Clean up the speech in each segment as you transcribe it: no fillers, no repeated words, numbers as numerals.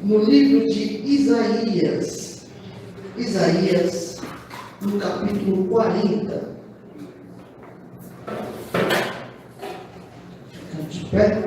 no livro de Isaías, no capítulo 40. Fica de pé.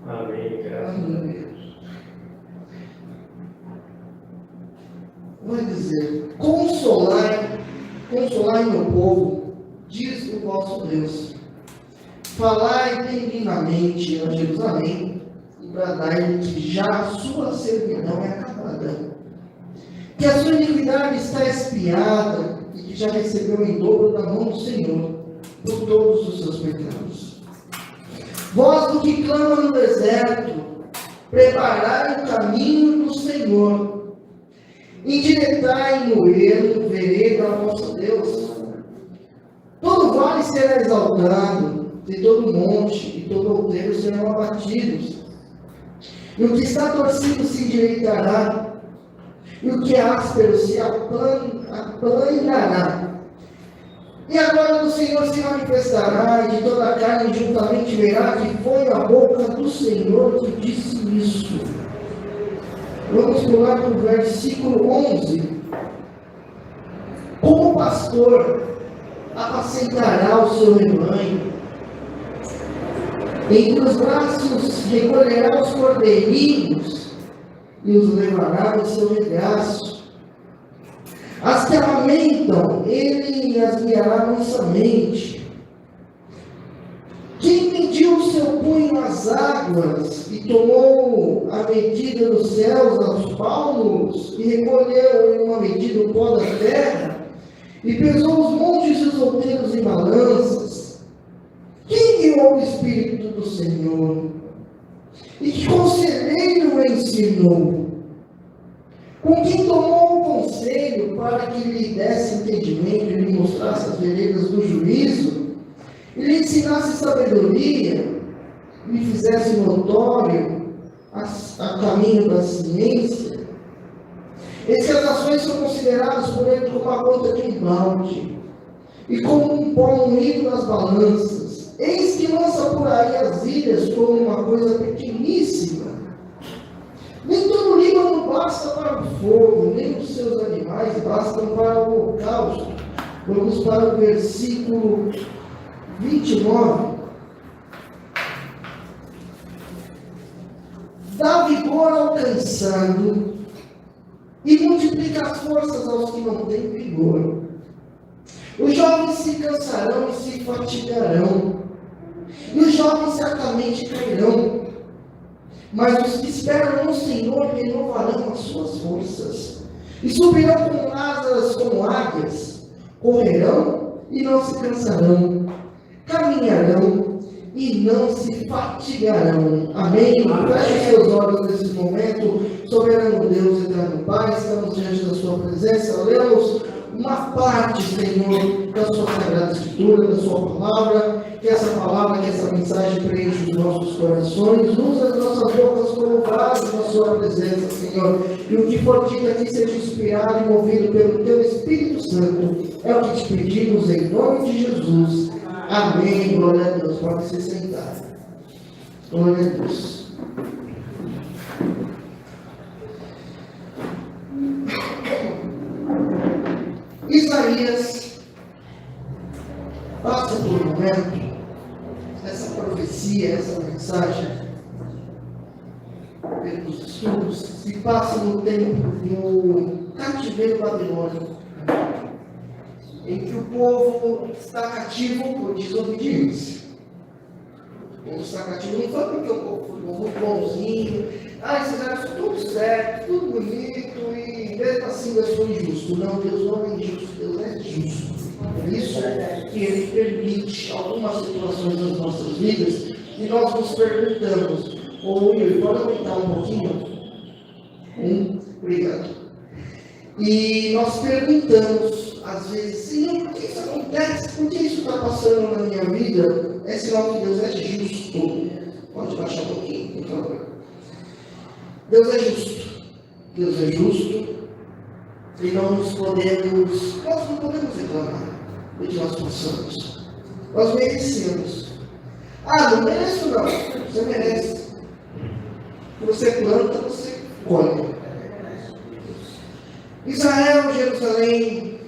Amém, graças a Deus. Vai dizer: consolai meu povo, diz o vosso Deus. Falai benignamente a Jerusalém, e bradai que já a sua servidão é acabada, que a sua iniquidade está expiada, e que já recebeu em dobro da mão do Senhor por todos os seus pecados. Voz do que clama no deserto, preparai o caminho do Senhor, endireitai no ermo vereda ao nosso Deus. Todo vale será exaltado, e todo monte e todo outeiro serão abatidos. E o que está torcido se endireitará, e o que é áspero se aplanará. E agora o Senhor se manifestará, e de toda a carne juntamente verá que foi a boca do Senhor que disse isso. Vamos pular para o versículo 11. Como pastor apacentará o seu rebanho, entre os braços recolherá os cordeirinhos e os levará no seu regaço. As que lamentam, ele as guiará mansamente. Quem mediu o seu punho às águas e tomou a medida dos céus aos palmos e recolheu em uma medida o pó da terra e pesou os montes e os outeiros em balanças? Quem guiou o Espírito do Senhor? E que conselheiro o ensinou? Com quem tomou o conselho para que lhe desse entendimento e lhe mostrasse as veredas do juízo, e lhe ensinasse sabedoria, e lhe fizesse notório a caminho da ciência? Eis que as nações são consideradas por ele como a gota de um balde, e como um pó unido nas balanças. Eis que lança por aí as ilhas como uma coisa pequeníssima. Nem todo Líbano basta para o fogo, nem os seus animais bastam para o holocausto. Vamos para o versículo 29. Dá vigor ao cansado e multiplica as forças aos que não têm vigor. Os jovens se cansarão e se fatigarão, e os jovens certamente cairão. Mas os que esperam no Senhor renovarão as suas forças, e subirão com asas como águias, correrão e não se cansarão, caminharão e não se fatigarão. Amém? Feche seus olhos nesse momento. Soberano Deus, eterno Pai, estamos diante da sua presença. Lemos uma parte, Senhor, da sua Sagrada Escritura, da sua palavra. Que essa palavra, que essa mensagem preencha os nossos corações. Usa as nossas bocas como vasos na sua presença, Senhor. E o que for dito aqui seja inspirado e movido pelo teu Espírito Santo. É o que te pedimos em nome de Jesus. Amém. Glória a Deus. Pode se sentar. Glória a Deus. Isaías passa por um momento, essa profecia, essa mensagem, pelos estudos, se passa no tempo do cativeiro babilônico, em que o povo está cativo por desobediência. O povo está cativo não foi porque o povo foi muito bonzinho, eles fizeram tudo certo, tudo bonito, e mesmo assim eu sou injusto. Não, Deus não é injusto, Deus é justo. Por isso que Ele permite algumas situações nas nossas vidas e nós nos perguntamos, Yuri, pode aumentar um pouquinho? Obrigado. E nós perguntamos, às vezes, Senhor, por que isso acontece? Por que isso está passando na minha vida? É sinal que Deus é justo. Pode baixar um pouquinho, por favor. Deus é justo. Deus é justo. E nós não podemos reclamar do que nós passamos. Nós merecemos. Não mereço não. Você merece. Você planta, você colhe. Israel, Jerusalém,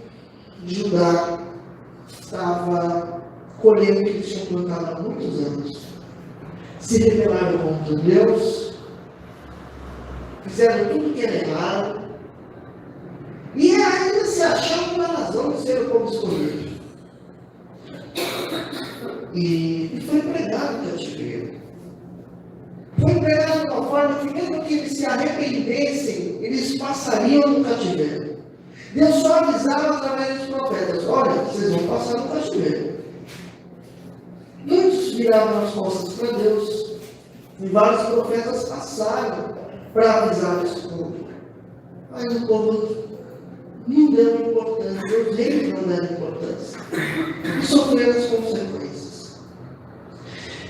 Judá, estava colhendo o que eles tinham plantado há muitos anos. Se rebelaram contra Deus, fizeram tudo que era errado, e ainda se achavam uma razão de ser o povo escolhido. E foi pregado o cativeiro. Foi pregado de uma forma que, mesmo que eles se arrependessem, eles passariam no cativeiro. Deus só avisava através dos profetas: olha, vocês vão passar no cativeiro. Muitos viravam as costas para Deus, e vários profetas passaram para avisar esse povo. Mas o povo não deu importância, os reis não deram importância, e sofreram as consequências.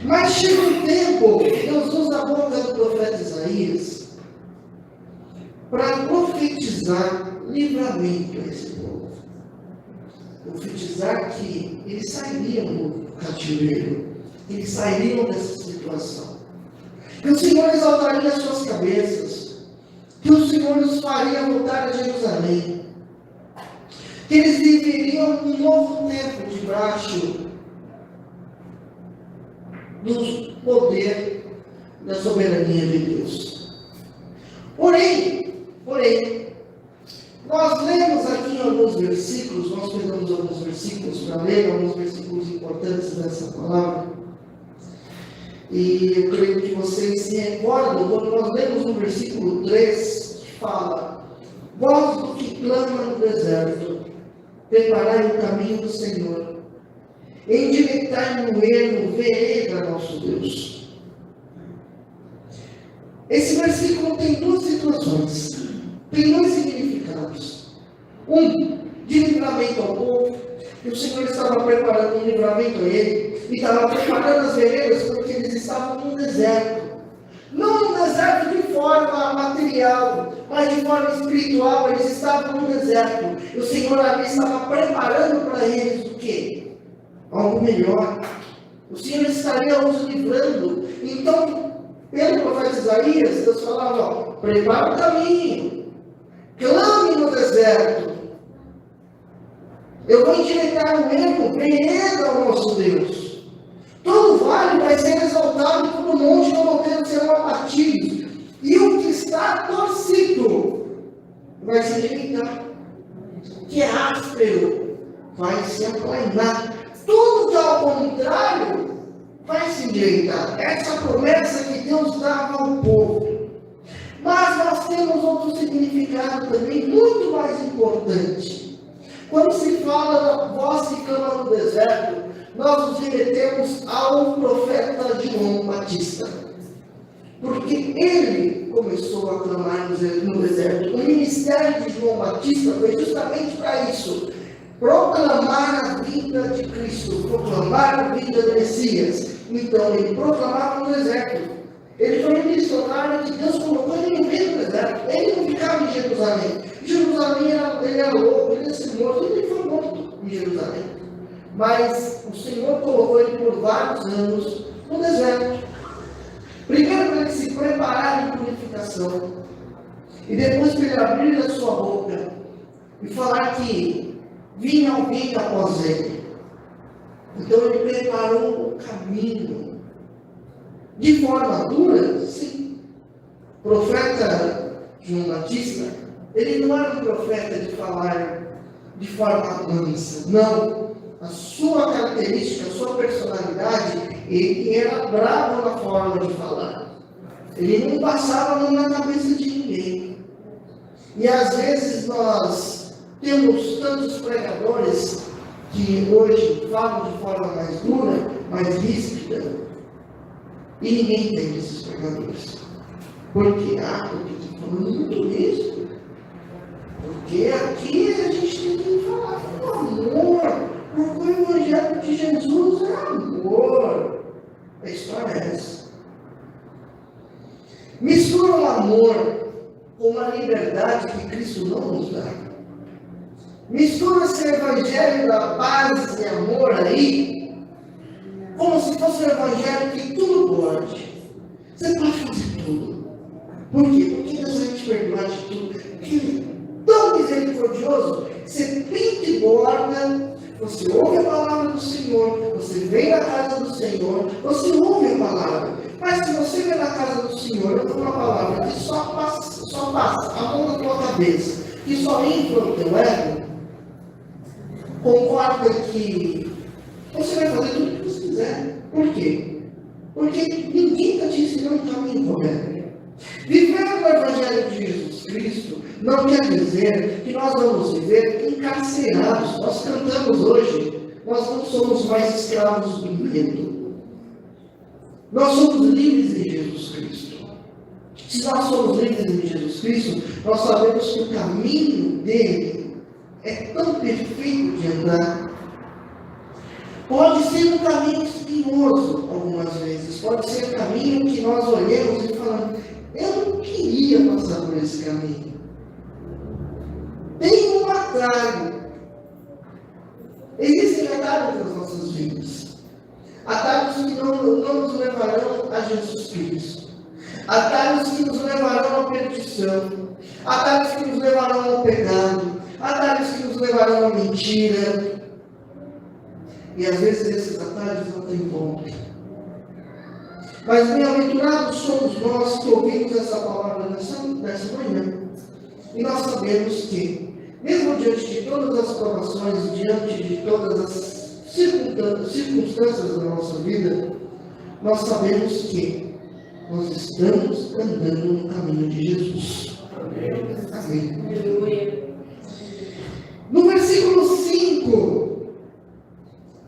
Mas chega um tempo, Deus usa a boca do profeta Isaías para profetizar livramento a esse povo. Profetizar que eles sairiam do cativeiro, eles sairiam dessa situação. Que o Senhor exaltaria as suas cabeças, que o Senhor os faria voltar a Jerusalém, que eles viveriam um novo tempo debaixo do poder da soberania de Deus. Porém, nós lemos aqui em alguns versículos, nós pegamos alguns versículos para ler, alguns versículos importantes dessa palavra, e eu creio que vocês se recordam, quando nós lemos no versículo 3, que fala: voz do que clama no deserto, preparai o caminho do Senhor, endireitai no ermo vereda nosso Deus. Esse versículo tem duas situações, tem dois significados. De livramento ao povo, que o Senhor estava preparando um livramento a ele, e estava preparando as veredas porque eles estavam num deserto. Não um deserto de forma material, mas de forma espiritual, eles estavam no deserto. E o Senhor ali estava preparando para eles o quê? Algo melhor. O Senhor estaria os livrando. Então, pelo profeta Isaías, Deus falava: prepara o caminho, clame no deserto, eu vou endireitar o ermo, vereda ao nosso Deus. Todo vale vai ser exaltado, todo monte e montanha serão abatidos, e o que está torcido vai se endireitar, o que é áspero vai se aplanar, tudo que ao contrário vai se endireitar. Essa é a promessa que Deus dava ao povo. Mas nós temos outro significado também muito mais importante. Quando se fala da voz que clama no deserto, nós nos remetemos ao profeta João Batista. Porque ele começou a clamar no deserto. O ministério de João Batista foi justamente para isso: proclamar a vinda de Cristo, proclamar a vinda do Messias. Então ele proclamava no deserto. Ele foi um missionário que Deus colocou ele no meio do deserto. Ele não ficava em Jerusalém. Jerusalém ele era louco, ele ia ser morto, ele foi morto em Jerusalém. Mas o Senhor colocou ele por vários anos no deserto. Primeiro para ele se preparar de purificação. E depois para ele abrir a sua boca e falar que vinha alguém após ele. Então ele preparou o caminho. De forma dura, sim. O profeta João Batista, ele não era um profeta de falar de forma mansa. Não. A sua característica, a sua personalidade, ele era bravo na forma de falar. Ele não passava a mão na cabeça de ninguém. E às vezes nós temos tantos pregadores que hoje falam de forma mais dura, mais ríspida, e ninguém entende esses pregadores. Por quê? Porque estão falando muito ríspido. Porque aqui a gente tem que falar com amor, porque o Evangelho de Jesus é amor. A história é essa. Mistura o amor com a liberdade que Cristo não nos dá. Mistura esse Evangelho da paz e amor aí, como se fosse um Evangelho que tudo pode. Você pode fazer tudo. Por quê? Porque Deus vai te perdoar de tudo. Porque Ele é tão misericordioso. Você pinta e borda, você ouve a palavra do Senhor, você vem na casa do Senhor, você ouve a palavra. Mas se você vem na casa do Senhor, ouve uma palavra que só passa a mão na tua cabeça, que só infla o teu ego, concorda que você vai fazer tudo o que você quiser. Por quê? Porque ninguém está te ensinando o caminho correto. Viver o Evangelho de Jesus Cristo não quer dizer que nós vamos viver encarcerados. Nós cantamos hoje, nós não somos mais escravos do medo. Nós somos livres em Jesus Cristo. Se nós somos livres em Jesus Cristo, nós sabemos que o caminho dele é tão perfeito de andar. Pode ser um caminho espinhoso algumas vezes, pode ser um caminho que nós olhemos e falamos, eu não queria passar por esse caminho. Tem um atalho. Existem atalhos nas nossas vidas. Atalhos que não nos levarão a Jesus Cristo. Atalhos que nos levarão à perdição. Atalhos que nos levarão ao pecado. Atalhos que nos levarão à mentira. E às vezes esses atalhos não têm volta. Mas bem-aventurados somos nós que ouvimos essa palavra nessa manhã. E nós sabemos que, mesmo diante de todas as provações, diante de todas as circunstâncias da nossa vida, nós sabemos que nós estamos andando no caminho de Jesus. Amém. Amém. No versículo 5,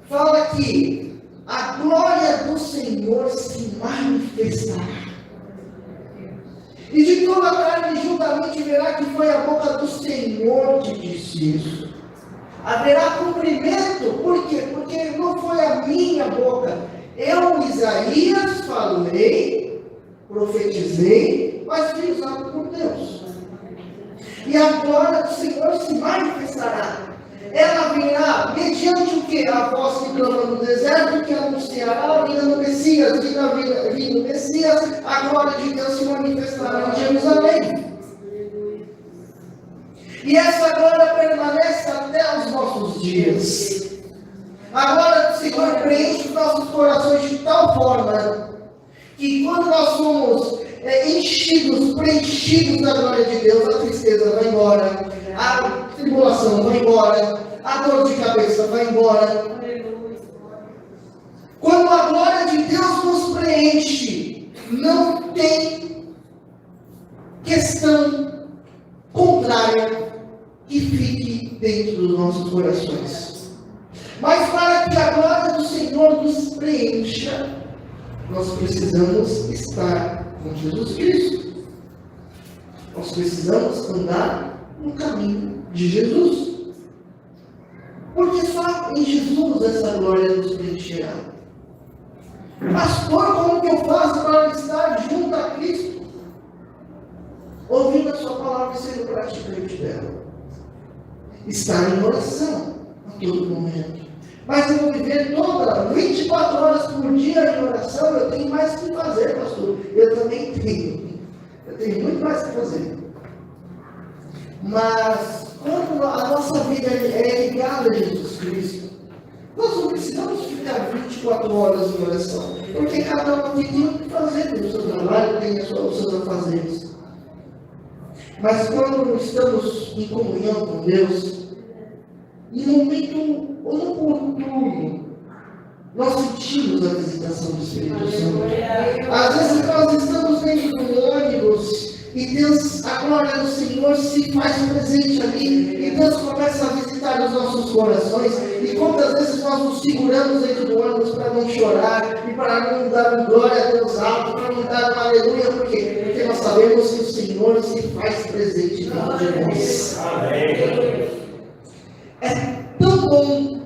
fala que a glória do Senhor se manifestará. E de toda a carne juntamente verá que foi a boca do Senhor que disse isso. Haverá cumprimento, por quê? Porque não foi a minha boca. Eu, Isaías, falei, profetizei, mas fui usado por Deus. E a glória do Senhor se manifestará. Ela virá mediante o que? A voz que clama no deserto, que anunciará a vinda do Messias. Vindo o Messias, a glória de Deus se manifestará em Jerusalém. E essa glória permanece até os nossos dias. A glória do Senhor preenche os nossos corações de tal forma que quando nós somos preenchidos da glória de Deus, a tristeza vai embora, a tribulação vai embora, a dor de cabeça vai embora. Quando a glória de Deus nos preenche, não tem questão contrária que fique dentro dos nossos corações. Mas para que a glória do Senhor nos preencha, nós precisamos estar com Jesus Cristo. Nós precisamos andar no caminho de Jesus. Porque só em Jesus essa glória nos preencherá. Pastor, como que eu faço para estar junto a Cristo? Ouvindo a sua palavra e sendo praticante dela. Estar em oração a todo momento. Mas eu vou viver 24 horas por dia em oração, eu tenho mais que fazer, pastor. Eu também tenho. Eu tenho muito mais que fazer. Mas, quando a nossa vida é ligada a Jesus Cristo, nós não precisamos ficar 24 horas em oração. Porque cada um tem o que fazer, tem o seu trabalho, tem os seus afazeres. Mas quando estamos em comunhão com Deus, em um momento oportuno, nós sentimos a visitação do Espírito Santo. Às vezes nós estamos dentro do ônibus e Deus, a glória do Senhor se faz presente ali, e Deus começa a visitar os nossos corações, e quantas vezes nós nos seguramos dentro do ônibus para não chorar, e para não dar um glória a Deus alto, para não dar um aleluia, por quê? Porque nós sabemos que o Senhor se faz presente dentro de nós. Amém. É tão bom.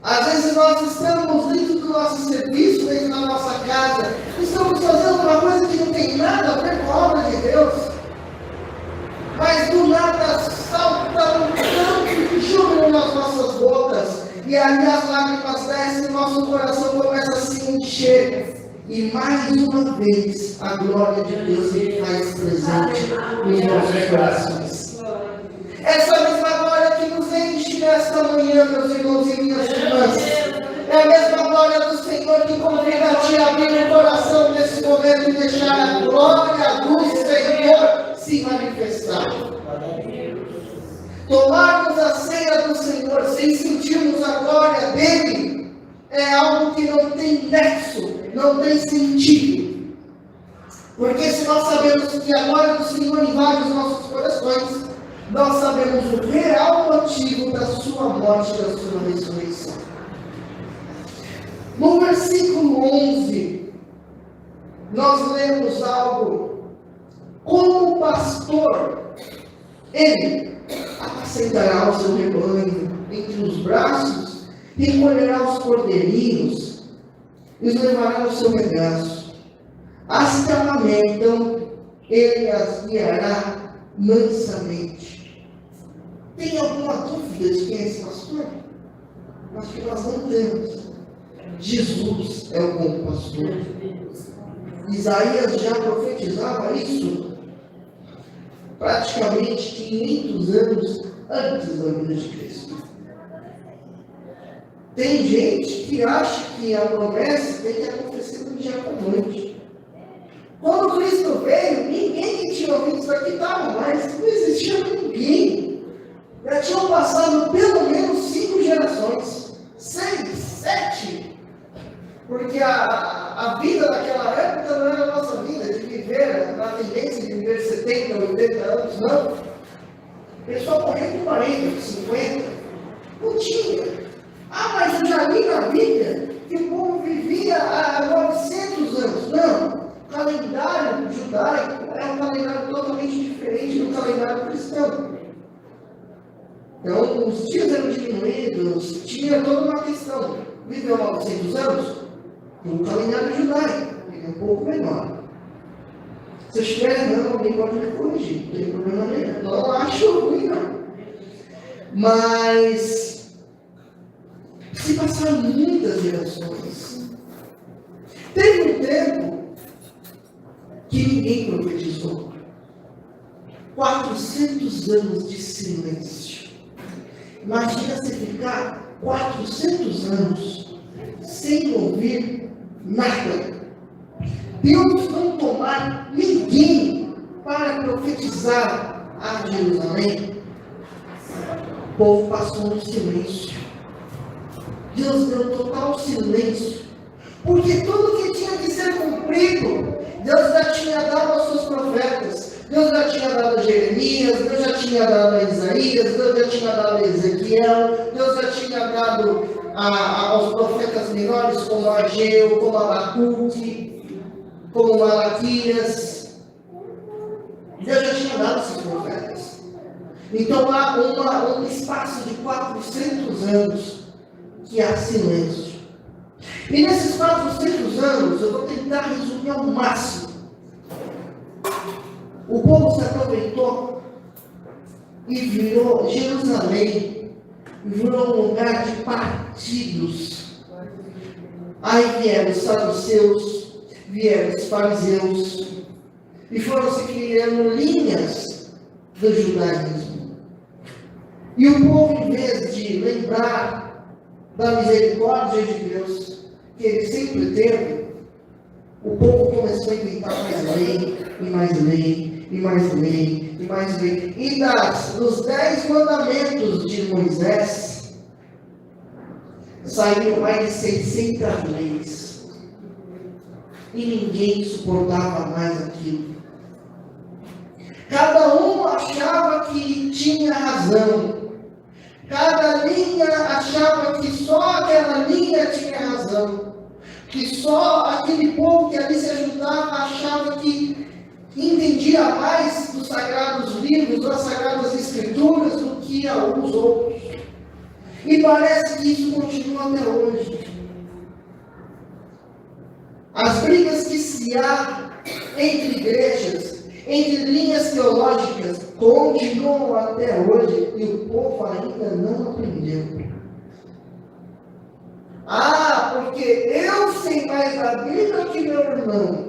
Às vezes nós estamos dentro do nosso serviço, dentro da nossa casa, estamos fazendo uma coisa que não tem nada a ver com a obra de Deus, mas do nada salta um tanto de júbilo nas nossas bocas, e ali as lágrimas descem e nosso coração começa a se encher, e mais uma vez a glória de Deus se faz presente nos nossos corações. Essa mesma glória que nos enche nesta manhã, meus irmãos e minhas irmãs, é a mesma glória do Senhor que convida a te abrir o coração nesse momento e deixar a glória do Senhor se manifestar. Tomarmos a ceia do Senhor sem sentirmos a glória dele é algo que não tem nexo, não tem sentido. Porque se nós sabemos que a glória do Senhor invade os nossos corações, nós sabemos o real motivo da sua morte e da sua ressurreição. No versículo 11, nós lemos algo: como pastor, ele apacentará o seu rebanho entre os braços, recolherá os cordeirinhos e os levará no seu regaço. As que amamentam, ele as guiará mansamente. Tem alguma dúvida de quem é esse pastor? Acho que nós não temos. Jesus é o bom pastor. Isaías já profetizava isso praticamente 500 anos antes da vinda de Cristo. Tem gente que acha que a promessa tem que acontecer no dia da noite. Quando Cristo veio, ninguém que tinha ouvido isso aqui estava mais, não existia ninguém. Já tinham passado pelo menos 5 gerações, 6, 7, porque a vida daquela época não era a nossa vida, de viver, na tendência de viver 70, 80 anos, não. O pessoal morreu com 40, 50, não tinha. Ah, mas eu já li na Bíblia que o povo vivia há 900 anos. Não, o calendário judaico é um calendário totalmente diferente do calendário cristão. Então, os dias eram diminuídos, tinha toda uma questão. Viveu 900 anos? No calendário judaico, que é um pouco menor. Se eu estiver errando, alguém pode me corrigir, não tem problema nenhum. Não acho ruim, não. Mas, se passaram muitas gerações. Teve um tempo que ninguém profetizou. 400 anos de silêncio. Imagina você ficar 400 anos sem ouvir nada. Deus não tomar ninguém para profetizar a Jerusalém. O povo passou no silêncio. Deus deu total silêncio. Porque tudo que tinha que ser cumprido, Deus já tinha dado aos seus profetas. Deus já tinha dado a Jeremias, Deus já tinha dado a Isaías, Deus já tinha dado a Ezequiel, Deus já tinha dado aos profetas menores como Ageu, como Abacuque, como Malaquias. Deus já tinha dado esses profetas. Então há um espaço de 400 anos que há silêncio. E nesses 400 anos, eu vou tentar resumir ao máximo. O povo se aproveitou e virou Jerusalém, virou um lugar de partidos. Aí vieram os saduceus, vieram os fariseus, e foram se criando linhas do judaísmo. E o povo, em vez de lembrar da misericórdia de Deus, que ele sempre teve, o povo começou a inventar mais lei, e mais lei, e mais lei, e mais lei. E dos 10 mandamentos de Moisés, saíram mais de 600 leis. E ninguém suportava mais aquilo. Cada um achava que tinha razão. Cada linha achava que só aquela linha tinha razão. Que só aquele povo que ali se ajudava achava que entendia mais dos sagrados livros, das sagradas escrituras, do que os outros. E parece que isso continua até hoje. As brigas que se há entre igrejas, entre linhas teológicas, continuam até hoje e o povo ainda não aprendeu. Porque eu sei mais da Bíblia que meu irmão.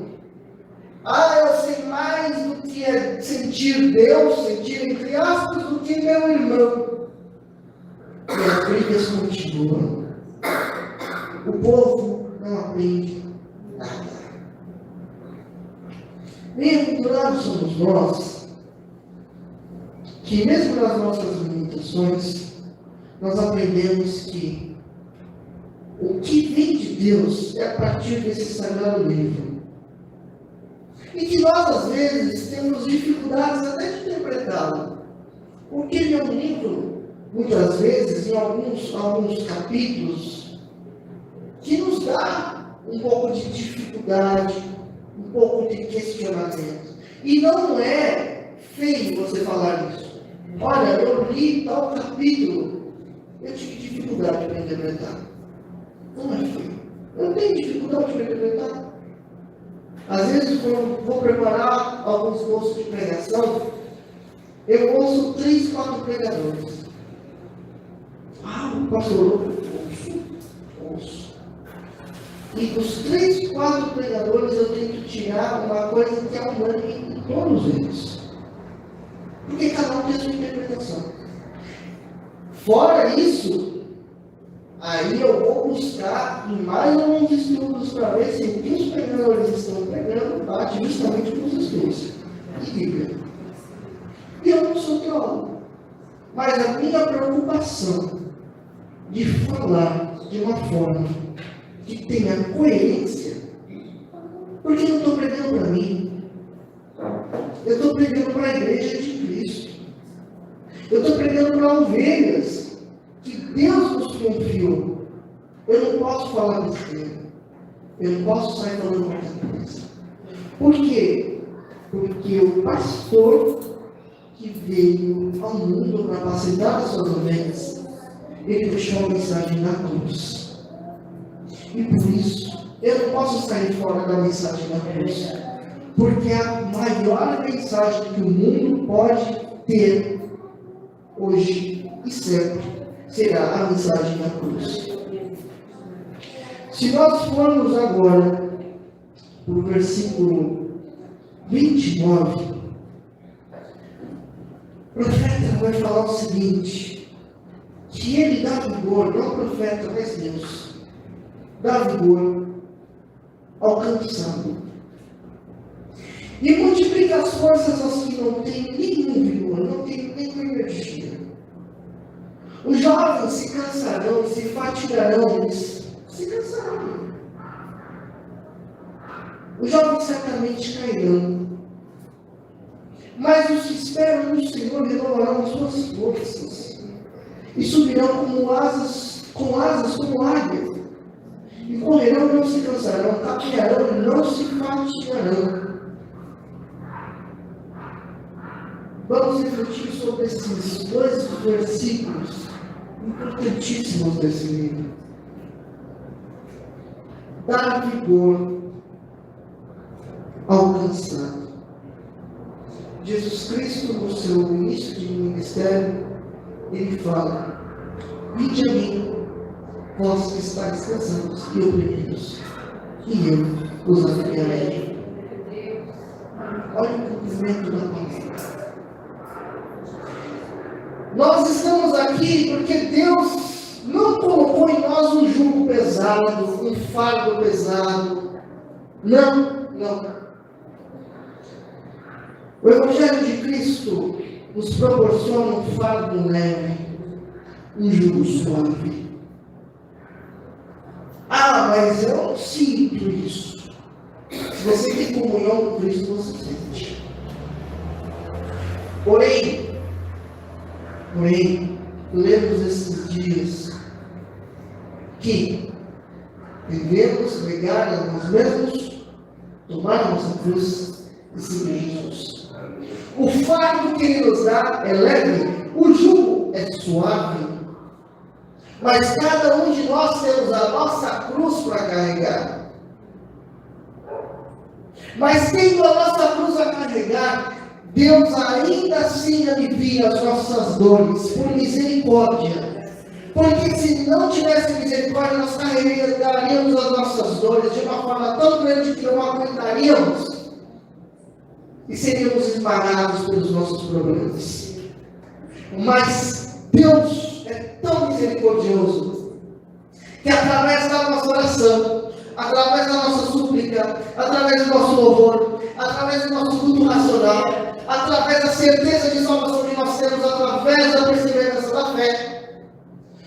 Eu sei mais do que é sentir Deus, sentir entre aspas, do que meu irmão. E as brigas continuam. O povo não aprende nada. Bem-aventurados somos nós, que mesmo nas nossas limitações, nós aprendemos que o que vem de Deus é a partir desse sagrado livro. E que nós, às vezes, temos dificuldades até de interpretá-lo. Porque ele é um livro, muitas vezes, em alguns capítulos, que nos dá um pouco de dificuldade, um pouco de questionamento. E não é feio você falar isso. Olha, eu li tal capítulo, eu tive dificuldade para interpretar. Não é feio. Eu tenho dificuldade para interpretar. Às vezes, quando vou preparar alguns cursos de pregação, eu ouço 3, 4 pregadores. O pastor, ouço. E dos 3, 4 pregadores eu tento tirar uma coisa que é unânime em todos eles. Porque cada um tem a sua interpretação. Fora isso, aí eu vou buscar em mais alguns estudos para ver se o que os pregadores estão pregando bate justamente com os estudos de Bíblia. E eu não sou teólogo. Mas a minha preocupação de falar de uma forma que tenha coerência, porque eu não estou pregando para mim, eu estou pregando para a igreja de Cristo, eu estou pregando para ovelhas que Deus nos confiou. Eu não posso falar besteira, eu não posso sair falando qualquer coisa. Por quê? Porque o pastor que veio ao mundo para apacentar as suas ovelhas, ele deixou a mensagem na cruz. E por isso, eu não posso sair fora da mensagem da cruz. Porque a maior mensagem que o mundo pode ter hoje e sempre será a mensagem da cruz. Se nós formos agora para o versículo 29, o profeta vai falar o seguinte: que ele dá vigor, não o profeta, mas Deus, dá vigor ao cansado e multiplica as forças aos que não têm nenhum vigor, não têm nenhuma energia. Os jovens se cansarão, se fatigarão, eles se cansarão. Os jovens certamente cairão, mas os que esperam no Senhor renovarão as suas forças e subirão com asas como águia, e correrão e não se cansarão, caminharão e não se fatigarão. Vamos refletir sobre esses 2 versículos importantíssimos desse livro. Dar vigor ao cansado. Jesus Cristo, no seu início de ministério, ele fala: vinde a mim, vós que estáis cansados e oprimidos, e eu os aliviarei. Olha o cumprimento da palavra. Nós estamos aqui porque Deus não colocou em nós um jugo pesado, um fardo pesado. Não. O Evangelho de Cristo nos proporciona um fardo leve, um jugo suave. Mas eu não sinto isso. Se você tem comunhão com Cristo, você sente. Porém, lemos esses dias que devemos negar a nós mesmos, tomar a nossa cruz e seguir Jesus. O fardo que Ele nos dá é leve, o jugo é suave, mas cada um de nós temos a nossa cruz para carregar. Mas tendo a nossa cruz a carregar, Deus ainda assim alivia as nossas dores, por misericórdia. Porque se não tivesse misericórdia, nós carregaríamos as nossas dores de uma forma tão grande que não aguentaríamos. E seríamos esmagados pelos nossos problemas. Mas Deus é tão misericordioso, que através da nossa oração, através da nossa súplica, através do nosso louvor, através do nosso culto racional, através da certeza de salvação que nós temos, através da perseverança da fé,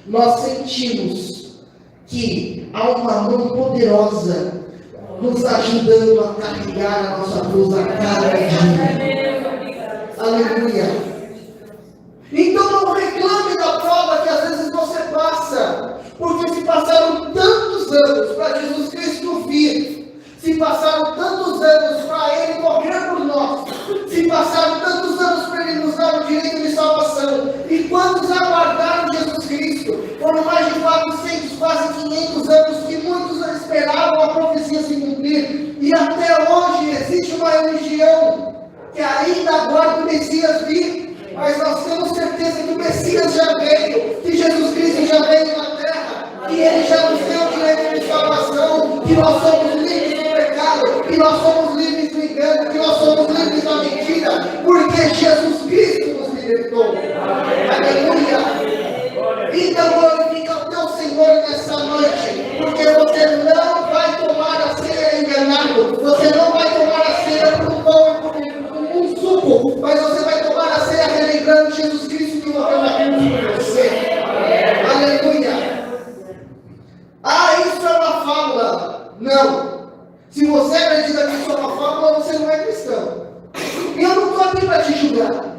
nós sentimos que há uma mão poderosa nos ajudando a carregar a nossa cruz a cada dia. Aleluia. Então não reclame da prova que às vezes você passa, porque se passaram tantos anos para Jesus Cristo vir, se passaram tantos anos para Ele morrer por nós, se passaram tantos anos para Ele nos dar o direito de salvação, e quantos aguardaram Jesus Cristo? Foram mais de 400, quase 500 anos que muitos esperavam a profecia se cumprir, e até hoje existe uma religião que ainda aguarda o Messias vir. Mas nós temos certeza que o Messias já veio, que Jesus Cristo já veio na terra, que Ele já nos deu o direito de salvação, que nós somos livres do pecado, que nós somos livres do engano, que nós somos livres da mentira, porque Jesus Cristo nos libertou. Aleluia! Então glorifica o teu Senhor nessa noite, porque você não vai tomar a ceia enganado, você não vai tomar a ceia por um pão e por um suco, mas você vai tomar a ceia relembrando Jesus Cristo que morreu na cruz por você. Aleluia! Ah, isso é uma fábula. Não. Se você acredita que isso é uma fábula, você não é cristão. E eu não estou aqui para te julgar.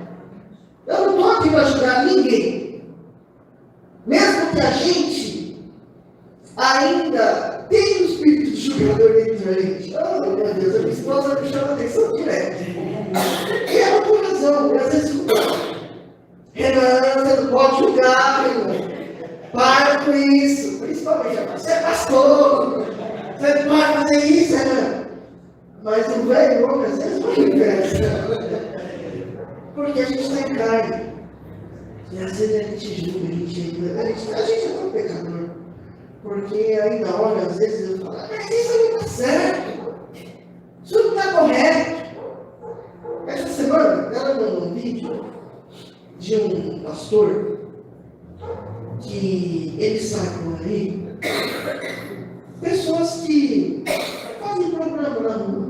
Eu não estou aqui para julgar ninguém. Mesmo que a gente ainda tenha um espírito de julgador dentro da gente. Oh, meu Deus, a minha esposa me chama a atenção direto. E ela tem razão, e às vezes Renan, você não pode julgar, irmão. Para com isso. Principalmente, você é pastor. Você não pode fazer isso, Renan. Mas o velho homem às vezes não inversa. Porque a gente está em carne. E às vezes a gente julga, a gente é tão pecador. Porque ainda olha, às vezes eu falo, mas isso não está certo. Isso não está correto. Essa semana, ela mandou um vídeo de um pastor que ele sai por aí, pessoas que fazem programa na rua.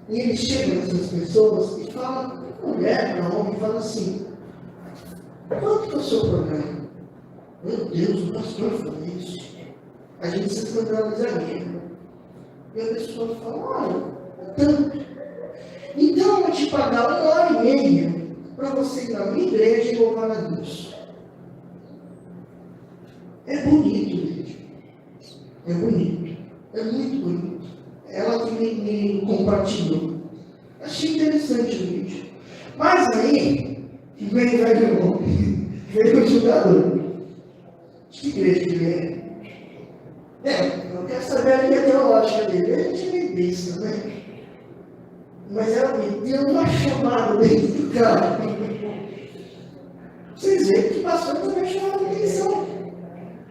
E ele chega nessas pessoas e fala, mulher para homem, fala assim, quanto que é o seu problema? Meu Deus, o pastor falou isso. A gente se escandalizaria. E a pessoa fala, olha, tanto. Então eu vou te pagar 1h30 para você ir na minha igreja e louvar a Deus. É bonito o vídeo. É bonito. É muito bonito. Ela que me compartilhou. Achei interessante o vídeo. Mas aí, vem o velho homem, vem o julgador. Que igreja que ele é? Eu quero saber a linha teológica dele. A gente é meio besta, né? Mas ela me deu uma chamada dentro do carro. Vocês veem que o pastor também chamava atenção.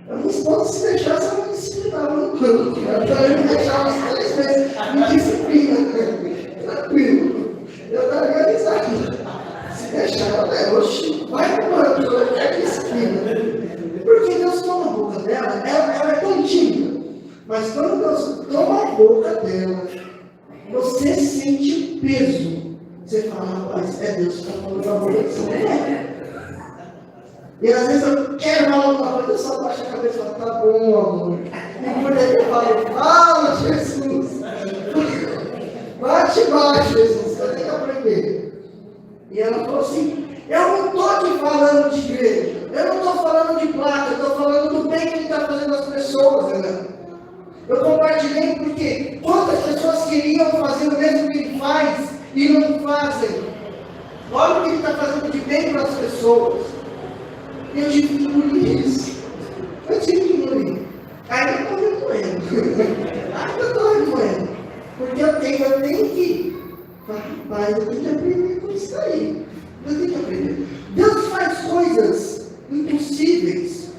A minha esposa, se deixasse, ela me disciplinava no canto. Ela me deixava umas 3 vezes. Me disciplina. Tranquilo. Eu daria risada. Se deixar, ela oxi, vai pro canto. Eu quero disciplina. Porque Deus toma a boca dela, ela é tão tímida. Mas quando Deus toma a boca dela, você sente o peso. Você fala, rapaz, é Deus que está falando pra você. E às vezes eu quero falar alguma coisa, eu só baixo a cabeça e falo, tá bom, amor. E por aí eu falo, fala, Jesus. Bate baixo, Jesus, você tem que aprender. E ela falou assim, eu não estou te falando de igreja, eu não estou falando de placa, eu estou falando do bem que ele está fazendo às pessoas, né? Eu compartilhei porque quantas pessoas queriam fazer o mesmo que ele faz e não fazem. Olha o que ele está fazendo de bem para as pessoas. Eu tive que engolir isso. Eu tive que engolir. Ainda estou remoendo. Ainda estou remoendo. Porque eu tenho que. Rapaz, eu tenho que aprender com isso aí. Eu tenho que aprender. Deus faz coisas impossíveis.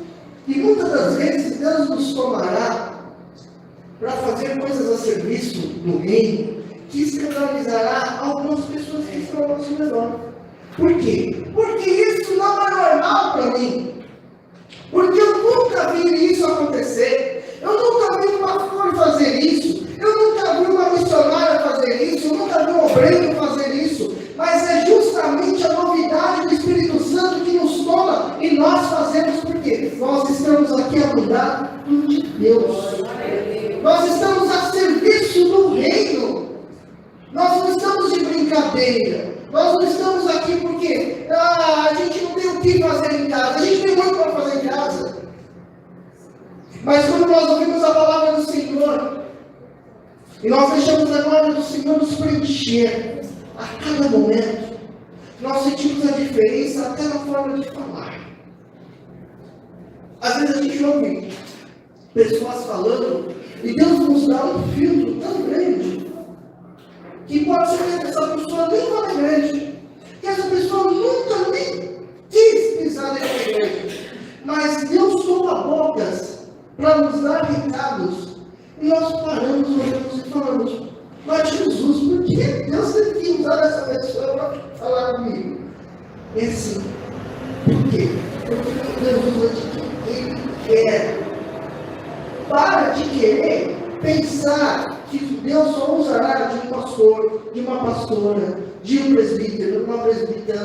E muitas das vezes Deus nos tomará para fazer coisas a serviço do reino que escandalizará algumas pessoas que estão ao nosso redor. Por quê? Porque isso não é normal para mim. Porque eu nunca vi isso acontecer. Eu nunca vi um pastor fazer isso. Eu nunca vi uma missionária fazer isso. Eu nunca vi um obreiro fazer isso. Mas é justamente a novidade do Espírito Santo que nos toma e nós fazemos porque nós estamos aqui a cuidar de Deus. Nós estamos a serviço do reino. Nós não estamos de brincadeira. Nós não estamos aqui porque a gente não tem o que fazer em casa. A gente tem muito para fazer em casa. Mas quando nós ouvimos a palavra do Senhor, e nós deixamos a glória do Senhor nos preencher a cada momento, nós sentimos a diferença até na forma de falar. Às vezes a gente ouve pessoas falando, e Deus nos dá um filtro tão grande, que pode ser que essa pessoa nem fala igreja, que essa pessoa nunca nem quis pisar dentro da igreja, mas Deus toma bocas para nos dar recados, e nós paramos, olhamos e falamos, mas Jesus, por que Deus teve que usar essa pessoa para falar comigo? É assim, por quê? Porque Deus usa de quem Ele quer. Para de querer pensar que Deus só usará de um pastor, de uma pastora, de um presbítero, de uma presbítera,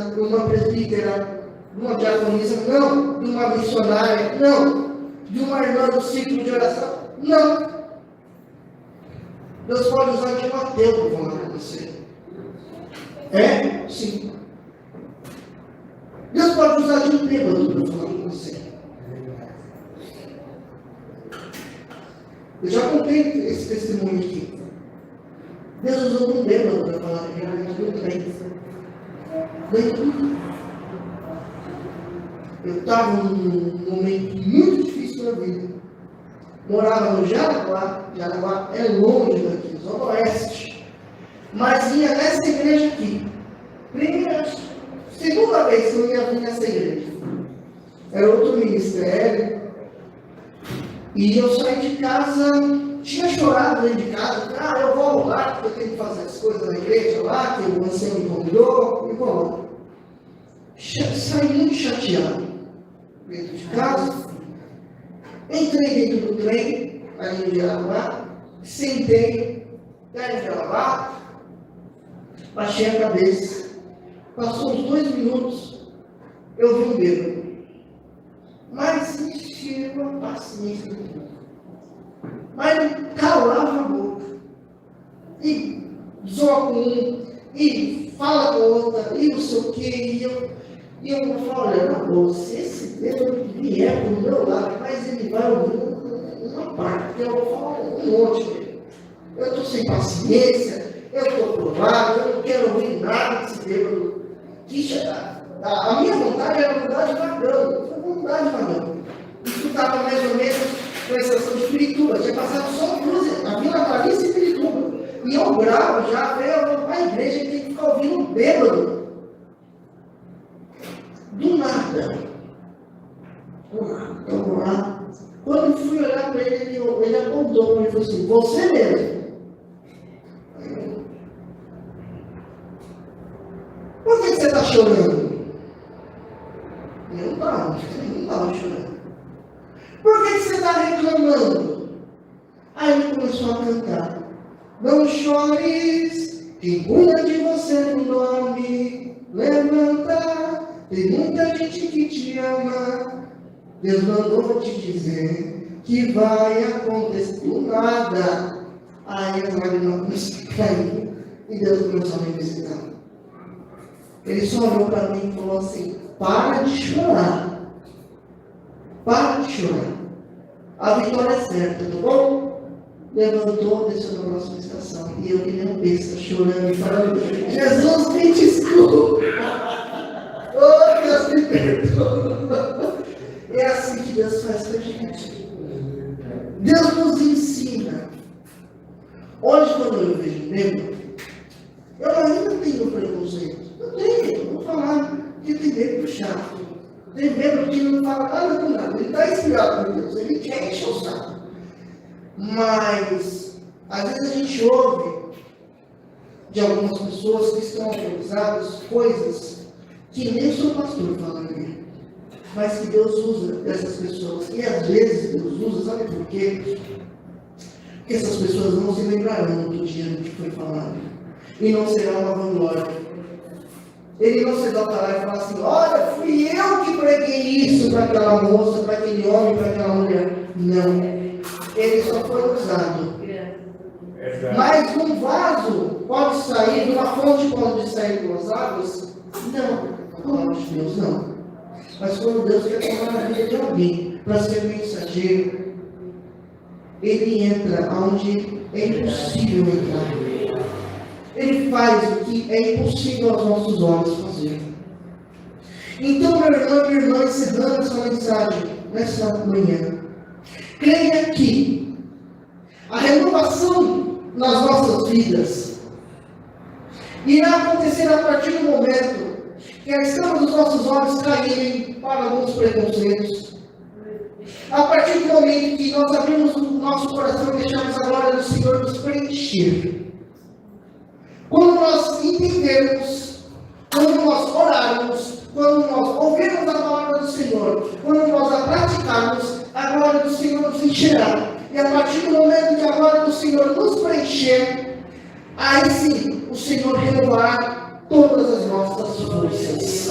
de uma diaconisa, não, de uma missionária, não, de uma irmã do ciclo de oração, não. Deus pode usar de um ateu para falar com você. É? Sim. Deus pode usar de um bêbado para falar com você. Eu já contei esse testemunho aqui. Deus usou um bêbado para falar que ele muito bem. Eu estava num momento muito difícil da vida. Morava no Jaraguá. Jaraguá é longe daqui, Zona Oeste. Mas ia nessa igreja aqui. Segunda vez que eu ia vir nessa igreja. Era outro ministério. E eu saí de casa, tinha chorado dentro de casa, eu vou lá, porque eu tenho que fazer as coisas na igreja lá, que o ancião me convidou, e vou lá. Saí muito chateado dentro de casa, entrei dentro do trem, ali no Jaraguá, sentei, daí no Jaraguá, baixei a cabeça, passou uns 2 minutos, eu vi um bêbado. Mas me tirou a paciência do mundo. Mas ele calava a boca. E zoa com um, e fala com outra, e não sei o quê. E eu vou falar, olha, na boa, se esse bêbado vier para o meu lado, mas ele vai ouvir uma parte, porque eu vou falar um monte dele. Eu estou sem paciência, eu estou provado, eu não quero ouvir nada desse bêbado. A minha vontade era mudar de vagão. Isso estava mais ou menos com a estação de Pirituba. Tinha passado só a Vila Clarice e Pirituba. E eu bravo já, eu vou para a igreja e tem que ficar ouvindo um bêbado. Do nada. Eu vou lá. Quando eu fui olhar para ele, ele apontou para mim e falou assim, você mesmo. Por que você está chorando? Eu não estava chorando. Por que você está reclamando? Aí ele começou a cantar. Não chores, quem cuida de você não dorme. Levanta, tem muita gente que te ama. Deus mandou te dizer que vai acontecer do nada. Aí as lágrimas começaram a cair e Deus começou a me visitar. Ele só olhou para mim e falou assim: para de chorar. Para de chorar. A vitória é certa, tá bom? Levantou, desceu na próxima estação. E eu que nem um besta, chorando e falando: Jesus, me desculpa. Oh, Deus me perdoa. É assim que Deus faz com a gente. Deus nos ensina. Hoje, quando eu vejo nego, eu ainda tenho preconceito. Eu tenho, vou falar, porque tem medo do chato. Tem medo que não fala nada com nada. Ele está inspirado por Deus, ele quer encher o saco. Mas, às vezes a gente ouve de algumas pessoas que estão autorizadas coisas que nem o seu pastor falaria, mas que Deus usa dessas pessoas. E às vezes Deus usa, sabe por quê? Porque essas pessoas não se lembrarão do dia que foi falado. E não será uma vanglória. Ele não se exaltará e falar assim: olha, fui eu que preguei isso para aquela moça, para aquele homem, para aquela mulher. Não. Ele só foi usado. Mas um vaso pode sair, de uma fonte pode sair duas águas? Não. A palavra de Deus não. Mas quando Deus quer tomar a vida de alguém para ser mensageiro, ele entra onde é impossível entrar. Ele faz o que é impossível aos nossos olhos fazer. Então, meu irmão e minha irmã, encerrando essa mensagem nessa manhã, creia que a renovação nas nossas vidas irá acontecer a partir do momento que a escama dos nossos olhos caírem para alguns preconceitos. A partir do momento que nós abrimos o nosso coração e deixamos a glória do Senhor nos preencher. Quando nós entendermos, quando nós orarmos, quando nós ouvirmos a palavra do Senhor, quando nós a praticarmos, a glória do Senhor nos encherá. E a partir do momento que a glória do Senhor nos preencher, aí sim o Senhor renovará todas as nossas forças.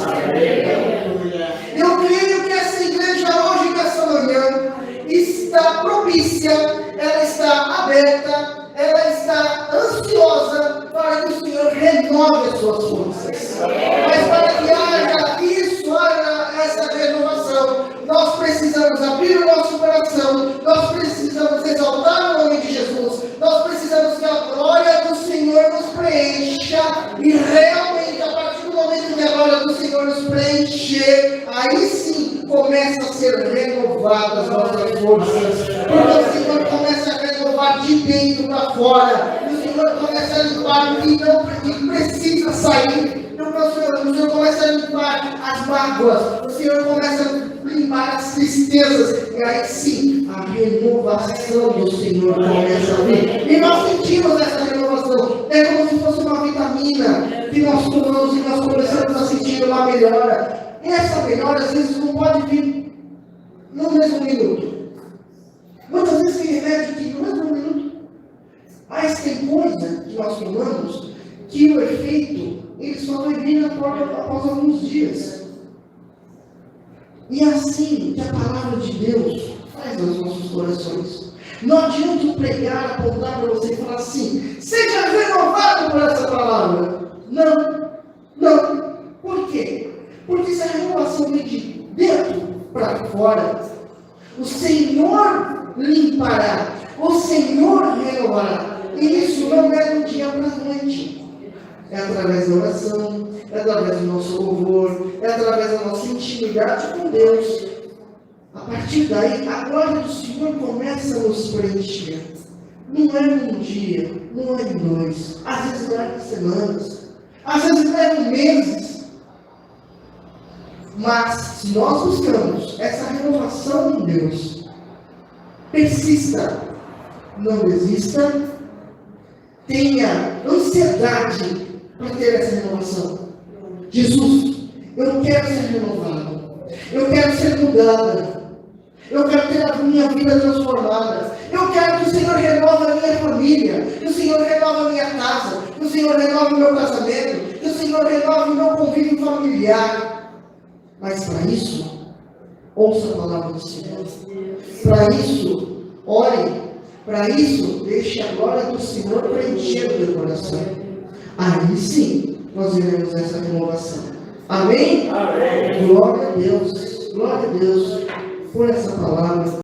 Eu creio que essa igreja hoje, nessa manhã, está propícia, ela está aberta, ela está ansiosa para que o Senhor renove as suas forças. Mas para que haja isso, haja essa renovação, nós precisamos abrir o nosso coração, nós precisamos exaltar o nome de Jesus, nós precisamos que a glória do Senhor nos preencha, e realmente, a partir do momento que a glória do Senhor nos preencher, aí sim começa a ser renovadas as nossas forças, porque o Senhor começa a renovar de dentro para fora, o Senhor começa a limpar o que precisa sair. O Senhor começa a limpar as mágoas, o Senhor começa a limpar as tristezas, e aí sim a renovação do Senhor começa a vir. E nós sentimos essa renovação, é como se fosse uma vitamina que nós tomamos e nós começamos a sentir uma melhora. E essa melhora às vezes não pode vir no mesmo minuto. Muitas vezes tem remédio que no mesmo minuto, mas tem coisa que nós tomamos que o efeito ele só vai vir após alguns dias. E é assim que a palavra de Deus faz nos nossos corações. Não adianta pregar, apontar para você e falar assim: seja renovado por essa palavra. Não, não. Por quê? Porque se a renovação vem de dentro para fora, o Senhor limpará, o Senhor renovará. E isso não é do dia para a noite. É através da oração, é através do nosso louvor, é através da nossa intimidade com Deus. A partir daí, a glória do Senhor começa a nos preencher. Não é num dia, não é em dois, às vezes leva semanas, às vezes leva meses. Mas, se nós buscamos essa renovação em Deus, persista, não desista, tenha ansiedade para ter essa renovação. Jesus, eu quero ser renovado, eu quero ser mudada, eu quero ter a minha vida transformada, eu quero que o Senhor renove a minha família, que o Senhor renove a minha casa, que o Senhor renove o meu casamento, que o Senhor renove o meu convívio familiar. Mas para isso, ouça a palavra do Senhor. Para isso, ore. Para isso, deixe a glória do Senhor preencher o teu coração. Aí sim, nós iremos essa renovação. Amém? Amém. Glória a Deus por essa palavra.